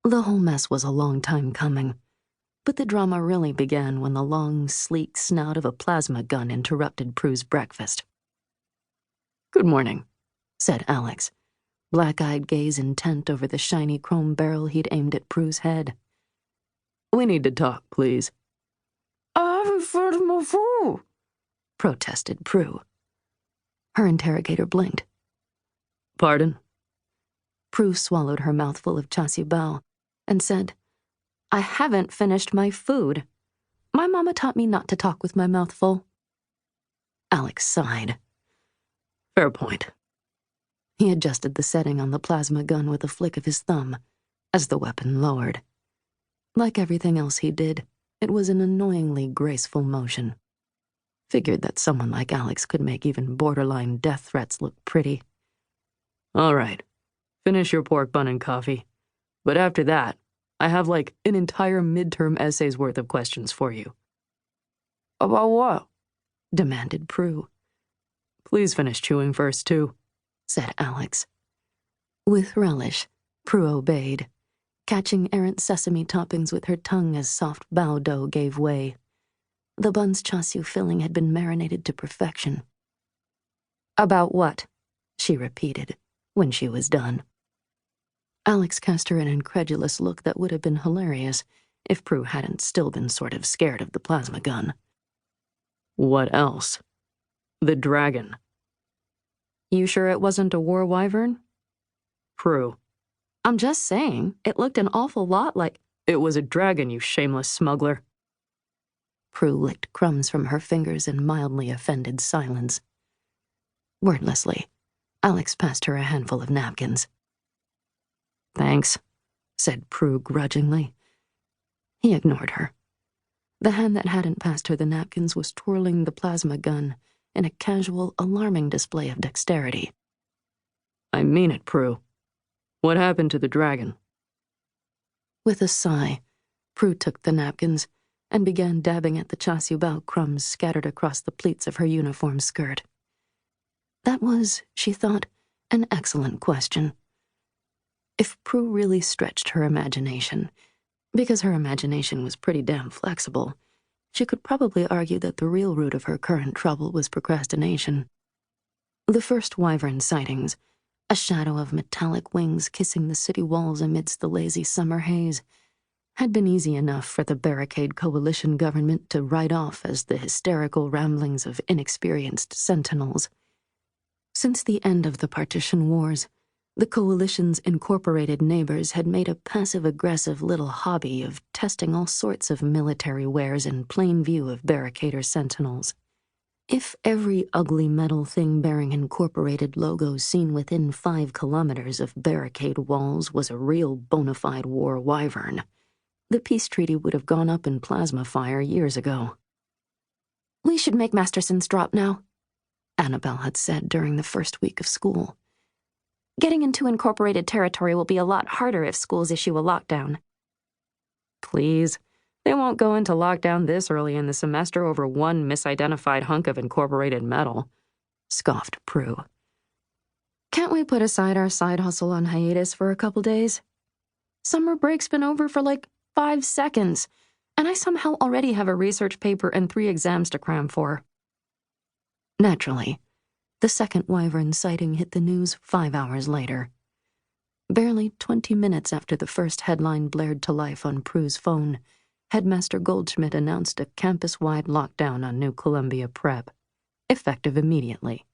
The whole mess was a long time coming, but the drama really began when the long, sleek snout of a plasma gun interrupted Prue's breakfast. "Good morning," said Alex, black-eyed gaze intent over the shiny chrome barrel he'd aimed at Prue's head. "We need to talk, please." "I haven't finished my food," protested Prue. Her interrogator blinked. "Pardon?" Prue swallowed her mouthful of chassis bao and said, "I haven't finished my food. My mama taught me not to talk with my mouth full." Alex sighed. "Fair point." He adjusted the setting on the plasma gun with a flick of his thumb as the weapon lowered. Like everything else he did, it was an annoyingly graceful motion. Figured that someone like Alex could make even borderline death threats look pretty. "All right, finish your pork bun and coffee. But after that, I have like an entire midterm essay's worth of questions for you." "About what?" demanded Prue. "Please finish chewing first, too," said Alex. With relish, Prue obeyed, catching errant sesame toppings with her tongue as soft bao dough gave way. The bun's chassis filling had been marinated to perfection. "About what?" she repeated when she was done. Alex cast her an incredulous look that would have been hilarious if Prue hadn't still been sort of scared of the plasma gun. "What else?" "The dragon." "You sure it wasn't a war wyvern?" "Prue." "I'm just saying, it looked an awful lot like—" "It was a dragon, you shameless smuggler." Prue licked crumbs from her fingers in mildly offended silence. Wordlessly, Alex passed her a handful of napkins. "Thanks," said Prue grudgingly. He ignored her. The hand that hadn't passed her the napkins was twirling the plasma gun in a casual, alarming display of dexterity. "I mean it, Prue. What happened to the dragon?" With a sigh, Prue took the napkins and began dabbing at the chassis bao crumbs scattered across the pleats of her uniform skirt. That was, she thought, an excellent question. If Prue really stretched her imagination, because her imagination was pretty damn flexible, she could probably argue that the real root of her current trouble was procrastination. The first wyvern sightings, a shadow of metallic wings kissing the city walls amidst the lazy summer haze, had been easy enough for the Barricade Coalition government to write off as the hysterical ramblings of inexperienced sentinels. Since the end of the partition wars, the Coalition's incorporated neighbors had made a passive-aggressive little hobby of testing all sorts of military wares in plain view of Barricader sentinels. If every ugly metal thing bearing incorporated logos seen within 5 kilometers of barricade walls was a real bona fide war wyvern, the peace treaty would have gone up in plasma fire years ago. "We should make Masterson's drop now," Annabelle had said during the first week of school. "Getting into incorporated territory will be a lot harder if schools issue a lockdown." "Please, they won't go into lockdown this early in the semester over one misidentified hunk of incorporated metal," scoffed Prue. "Can't we put aside our side hustle on hiatus for a couple days? Summer break's been over for like 5 seconds, and I somehow already have a research paper and 3 exams to cram for." Naturally, the second wyvern sighting hit the news 5 hours later. Barely 20 minutes after the first headline blared to life on Prue's phone, Headmaster Goldschmidt announced a campus-wide lockdown on New Columbia Prep, effective immediately.